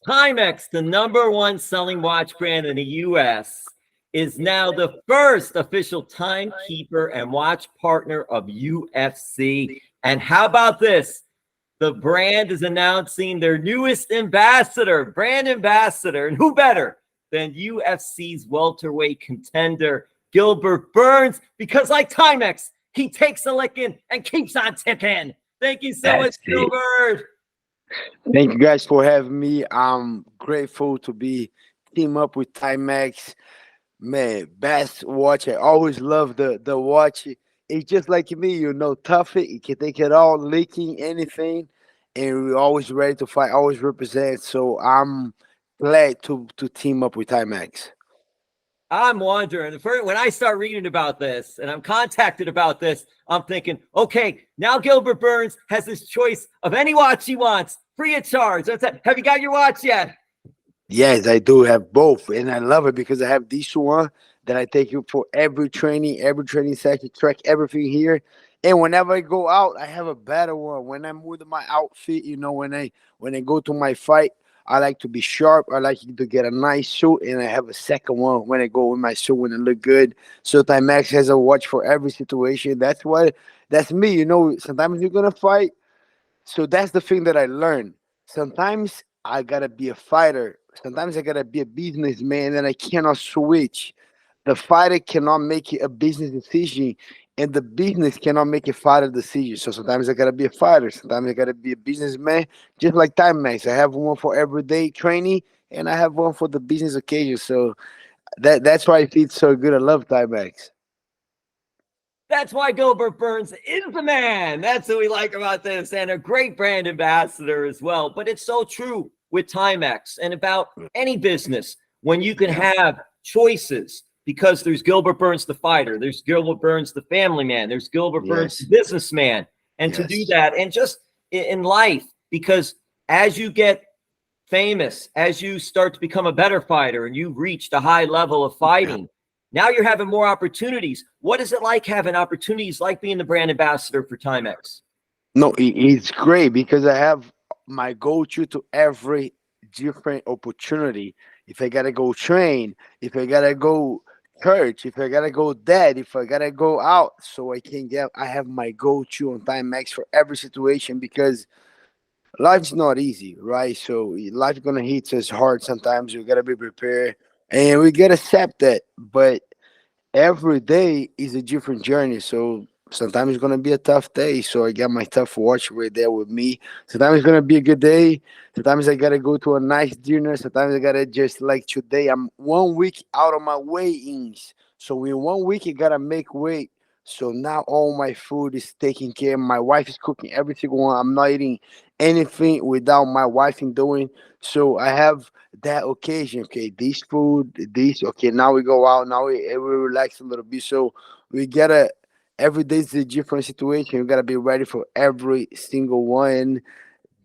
Timex, the #1 selling watch brand in the U.S., is now the first official timekeeper and watch partner of UFC. And how about this? The brand is announcing their newest ambassador, brand ambassador, and who better than UFC's welterweight contender, Gilbert Burns, because like Timex, he takes a licking and keeps on ticking. Thank you so much, Gilbert. Thank you guys for having me. I'm grateful to be team up with Timex. Man, best watch. I always love the watch. It's just like me, tough it. You can take it all, licking anything, and we're always ready to fight, always represent. So I'm glad to team up with Timex. I'm wondering, when I start reading about this and I'm contacted about this, I'm thinking, okay, now Gilbert Burns has his choice of any watch he wants, free of charge. Have you got your watch yet? Yes, I do have both, and I love it because I have this one that I take you for every training session, track everything here. And whenever I go out, I have a better one. When I'm with my outfit, when I go to my fight, I like to be sharp. I like to get a nice suit, and I have a second one when I go with my suit when I look good. So Timex has a watch for every situation. That's me. Sometimes you're gonna fight. So that's the thing that I learned. Sometimes I gotta be a fighter. Sometimes I gotta be a businessman, and I cannot switch. The fighter cannot make it a business decision, and the business cannot make a fighter decision. So sometimes I gotta be a fighter. Sometimes I gotta be a businessman, just like Timex. I have one for everyday training, and I have one for the business occasion. So that's why it feels so good. I love Timex. That's why Gilbert Burns is the man. That's what we like about this, and a great brand ambassador as well. But it's so true with Timex and about any business when you can have choices, because there's Gilbert Burns, the fighter, there's Gilbert Burns, the family man, there's Gilbert Burns, the businessman. And to do that, and just in life, because as you get famous, as you start to become a better fighter and you've reached a high level of fighting, now you're having more opportunities. What is it like having opportunities like being the brand ambassador for Timex? No, it's great because I have my go-to to every different opportunity. If I gotta go train, if I gotta go church, if I gotta go dead, if I gotta go out, so I have my go-to on Timex for every situation because life's not easy, right? So life gonna hit us hard sometimes. We gotta be prepared, and we gotta accept that. But every day is a different journey. So sometimes it's gonna be a tough day. So I got my tough watch right there with me. Sometimes it's gonna be a good day. Sometimes I gotta go to a nice dinner. Sometimes I gotta just like today. I'm 1 week out of my weigh-ins. So in 1 week I gotta make weight. So now all my food is taken care. My wife is cooking every single one. I'm not eating anything without my wife in doing. So I have that occasion. Okay, this food, this. Okay, now we go out. Now we relax a little bit. So we gotta. Every day is a different situation. You gotta be ready for every single one.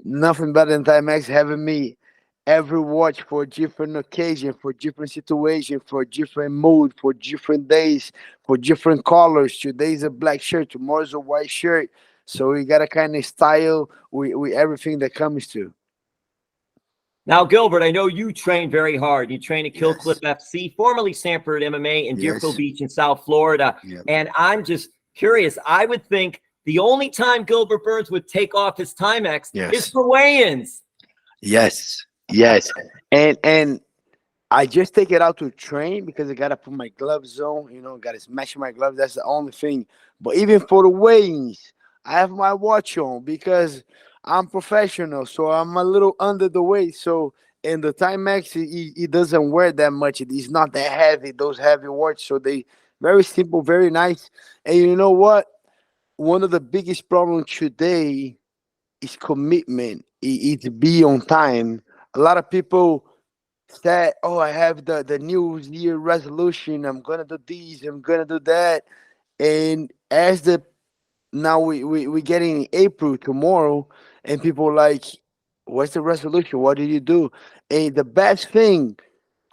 Nothing better than Timex having me every watch for different occasion, for different situation, for different mood, for different days, for different colors. Today's a black shirt, tomorrow's a white shirt. So we got a kind of style with everything that comes to. Now, Gilbert, I know you train very hard. You train at Kill Clip FC, formerly Sanford MMA in Deerfield Beach in South Florida. And I'm just curious. I would think the only time Gilbert Burns would take off his Timex is for weigh-ins. Yes. And I just take it out to train because I gotta put my gloves on, gotta smash my gloves. That's the only thing. But even for the weigh-ins, I have my watch on because I'm professional, so I'm a little under the weight. So in the Timex, it doesn't wear that much. It's not that heavy, those heavy watches. So they very simple, very nice. And you know what? One of the biggest problems today is commitment. It's be on time. A lot of people say, "Oh, I have the New Year resolution. I'm gonna do this. I'm gonna do that." And as the now we get in April tomorrow, and people like, "What's the resolution? What did you do?" And the best thing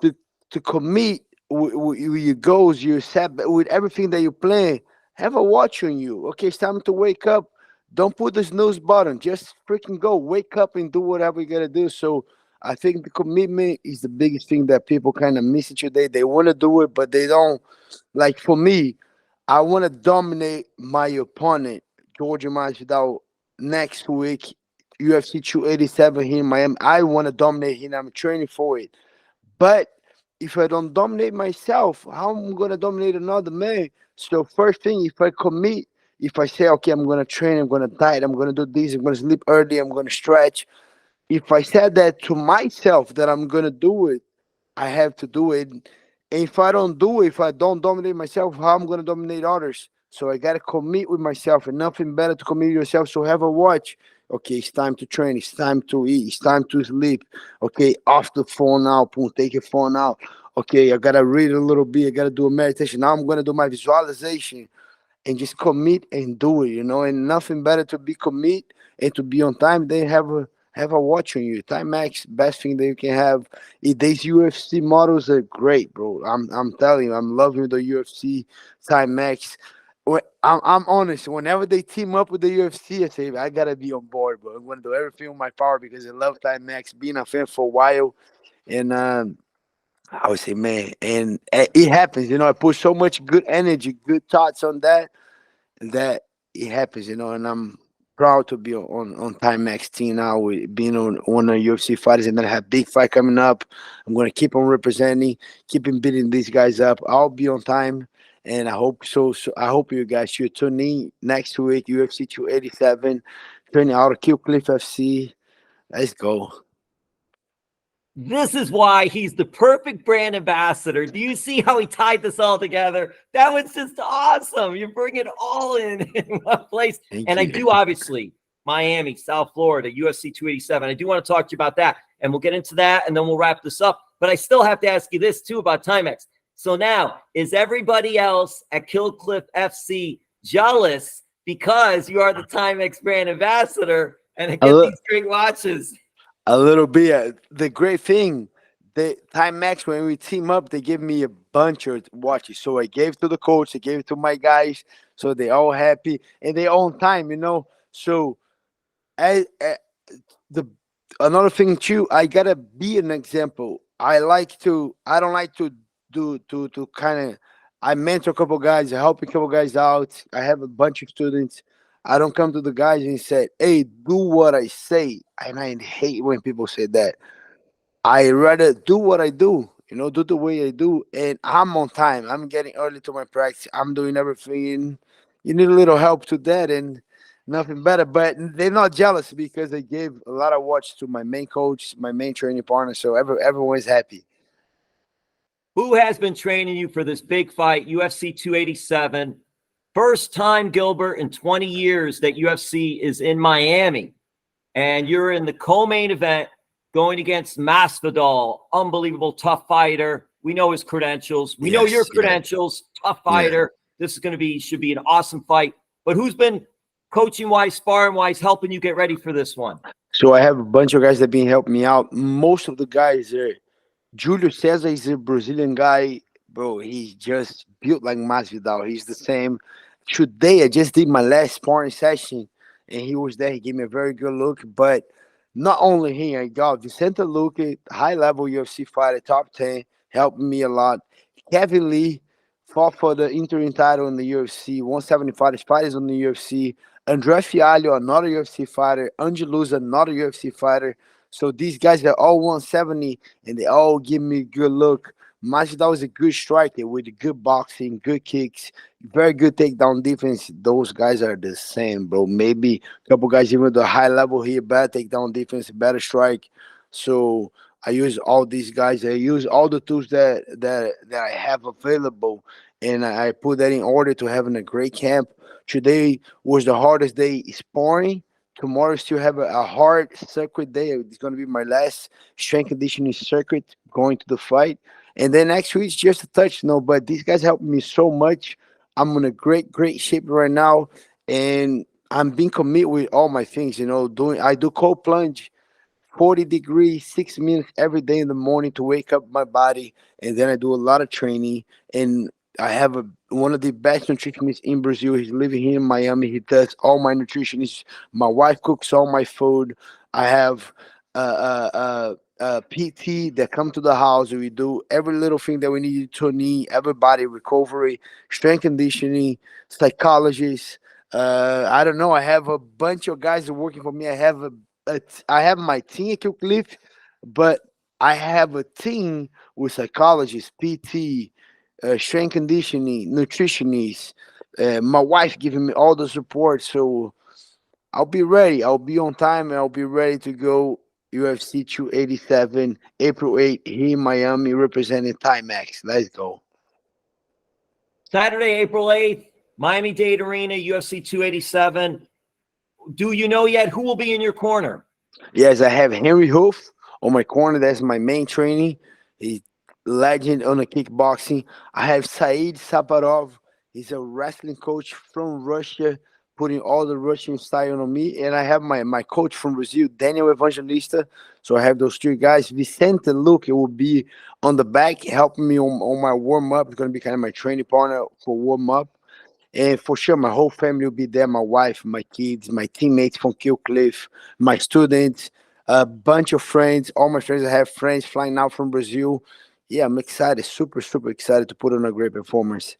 to commit with your goals, you set with everything that you plan. Have a watch on you. Okay, it's time to wake up. Don't put the snooze button. Just freaking go. Wake up and do whatever you gotta do. So I think the commitment is the biggest thing that people kind of miss today. They want to do it, but they don't. Like for me, I want to dominate my opponent, Jorge Masvidal, next week, UFC 287 here in Miami. I want to dominate him. I'm training for it. But if I don't dominate myself, how am I gonna dominate another man? So first thing, if I commit, if I say, okay, I'm gonna train, I'm gonna diet, I'm gonna do this, I'm gonna sleep early, I'm gonna stretch. If I said that to myself that I'm gonna do it, I have to do it. And if I don't do it, if I don't dominate myself, how I'm gonna dominate others? So I gotta commit with myself, and nothing better to commit yourself. So have a watch. Okay, it's time to train. It's time to eat. It's time to sleep. Okay, off the phone now. Boom, take your phone out. Okay, I gotta read a little bit. I gotta do a meditation. Now I'm gonna do my visualization and just commit and do it, and nothing better to be commit and to be on time than have a watch on you. Timex, best thing that you can have. These UFC models are great, bro. I'm telling you, I'm loving the UFC Timex. I'm honest. Whenever they team up with the UFC, I say I gotta be on board, bro. I'm gonna do everything in my power because I love Timex. Being a fan for a while, and I would say, man, and it happens. I put so much good energy, good thoughts on that it happens. And I'm proud to be on Timex team now, with being on one of the UFC fighters, and then I have big fight coming up. I'm gonna keep on representing, keeping beating these guys up. I'll be on time, and I hope so. So I hope you guys should tune in next week, UFC 287, training out of Kill Cliff FC. Let's go. This is why he's the perfect brand ambassador. Do you see how he tied this all together? That was just awesome. You bring it all in one place. Thank And you. I do, obviously, Miami, South Florida, UFC 287. I do want to talk to you about that. And we'll get into that, and then we'll wrap this up. But I still have to ask you this, too, about Timex. So now, is everybody else at Kill Cliff FC jealous because you are the Timex brand ambassador and I get these great watches? A little bit. The great thing, the Timex, when we team up, they give me a bunch of watches. So I gave to the coach, I gave it to my guys, so they all happy and they own time. So the another thing too, I gotta be an example. I don't like to do to kind of. I mentor a couple guys, I help a couple guys out. I have a bunch of students. I don't come to the guys and say, "Hey, do what I say." And I hate when people say that. I rather do what I do, do the way I do, and I'm on time. I'm getting early to my practice. I'm doing everything. You need a little help to that, and nothing better. But they're not jealous because I gave a lot of watch to my main coach, my main training partner, so everyone's happy. Who has been training you for this big fight, UFC 287? First time, Gilbert, in 20 years that UFC is in Miami. And you're in the co-main event going against Masvidal. Unbelievable, tough fighter. We know his credentials. We know your credentials. Tough fighter. This is going to should be an awesome fight. But who's been coaching-wise, sparring-wise, helping you get ready for this one? So I have a bunch of guys that have been helping me out. Most of the guys are Julio Cesar is a Brazilian guy, bro. He's just built like Masvidal. He's the same. Today, I just did my last sparring session, and he was there. He gave me a very good look. But not only him, I got Vicente Luque, high-level UFC fighter, top 10, helping me a lot. Kevin Lee fought for the interim title in the UFC, 175 fighters on the UFC. André Fialho, another UFC fighter. Angelus, another UFC fighter. So these guys are all 170, and they all give me a good look. Masvidal is a good striker with good boxing, good kicks, very good takedown defense. Those guys are the same, bro. Maybe a couple guys even the high level here, better takedown defense, better strike. So I use all these guys. I use all the tools that I have available, and I put that in order to having a great camp. Today was the hardest day sparring. Tomorrow still have a hard circuit day. It's going to be my last strength conditioning circuit going to the fight. And then next week is just a touch, but these guys helped me so much. I'm in a great shape right now. And I'm being committed with all my things, I do cold plunge, 40 degrees, 6 minutes every day in the morning to wake up my body. And then I do a lot of training. And I have one of the best nutritionists in Brazil. He's living here in Miami. He does all my nutrition. My wife cooks all my food. I have PT that come to the house. We do every little thing that we need to need, everybody recovery, strength conditioning, psychologists. I don't know. I have a bunch of guys that are working for me. I have my team at Cliff, but I have a team with psychologists, PT, strength conditioning, nutritionists. My wife giving me all the support, so I'll be ready. I'll be on time, and I'll be ready to go UFC 287, April 8th, here in Miami, representing Timex. Let's go. Saturday, April 8th, Miami-Dade Arena, UFC 287. Do you know yet who will be in your corner? Yes, I have Henry Hoof on my corner. That's my main training. He's legend on the kickboxing. I have Said Saparov. He's a wrestling coach from Russia, putting all the Russian style on me. And I have my coach from Brazil, Daniel Evangelista. So I have those three guys. Vicente Luque will be on the back, helping me on my warm-up. It's going to be kind of my training partner for warm-up. And for sure, my whole family will be there. My wife, my kids, my teammates from Cliff, my students, a bunch of friends. All my friends, I have friends flying out from Brazil. Yeah, I'm excited, super, super excited to put on a great performance.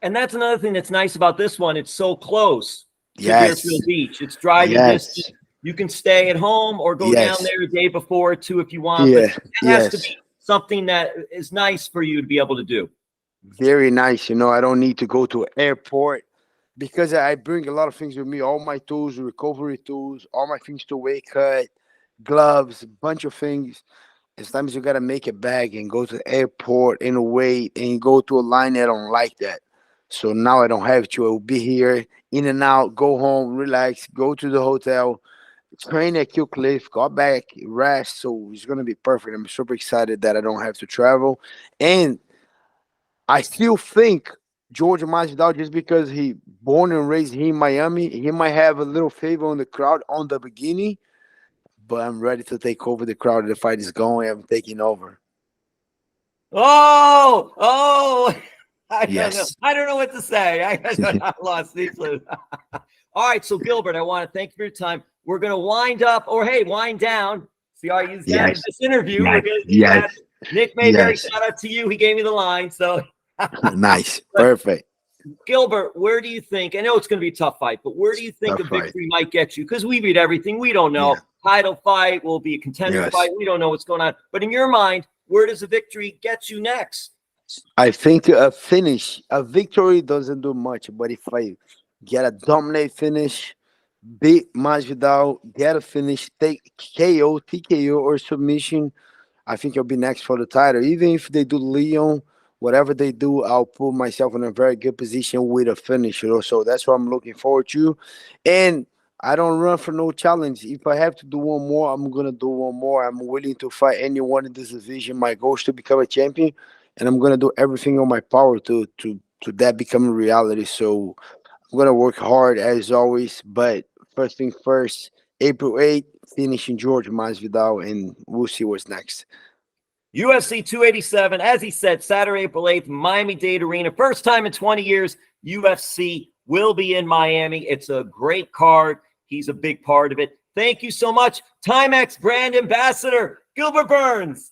And that's another thing that's nice about this one. It's so close to Yes. Deerfield Beach. It's driving Yes. distance. You can stay at home or go Yes. down there a day before too if you want. Yeah. But it has to Yes. be something that is nice for you to be able to do. Very nice. You know, I don't need to go to airport because I bring a lot of things with me. All my tools, recovery tools, all my things to weight cut, gloves, a bunch of things. Sometimes you gotta make a bag and go to the airport and wait and go to a line. I don't like that. So now I don't have to. I will be here, in and out, go home, relax, go to the hotel, train at Cliff, go back, rest. So it's gonna be perfect. I'm super excited that I don't have to travel. And I still think Jorge Masvidal, just because he born and raised here in Miami, he might have a little favor on the crowd on the beginning, but I'm ready to take over the crowd. The fight is going. I'm taking over. Oh, I don't know. Yes. I don't know what to say. I lost these. All right, so Gilbert, I want to thank you for your time. We're going to wind up, or hey, wind down. See how I use that in Yes. this interview. Yes. We're going to do Yes. that. Nick Mayberry, Yes. shout out to you. He gave me the line. So Nice. Perfect. Gilbert, where do you think? I know it's going to be a tough fight, but where do you think Tough a fight. victory might get you? Because we read everything. We don't know. Yeah. Title fight will be a contender Yes. fight. We don't know what's going on. But in your mind, where does a victory get you next? I think a finish, a victory doesn't do much, but if I get a dominate finish, beat Masvidal, get a finish, take KO, TKO, or submission, I think I'll be next for the title. Even if they do Leon, whatever they do, I'll put myself in a very good position with a finish. So that's what I'm looking forward to. And I don't run for no challenge. If I have to do one more, I'm gonna do one more. I'm willing to fight anyone in this division. My goal is to become a champion, and I'm gonna do everything on my power to that become a reality. So I'm gonna work hard as always. But first thing first, April 8th, finishing George Masvidal, and we'll see what's next. UFC 287, as he said, Saturday, April 8th, Miami-Dade Arena. First time in 20 years, UFC will be in Miami. It's a great card. He's a big part of it. Thank you so much, Timex brand ambassador, Gilbert Burns.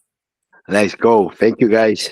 Let's go. Thank you, guys.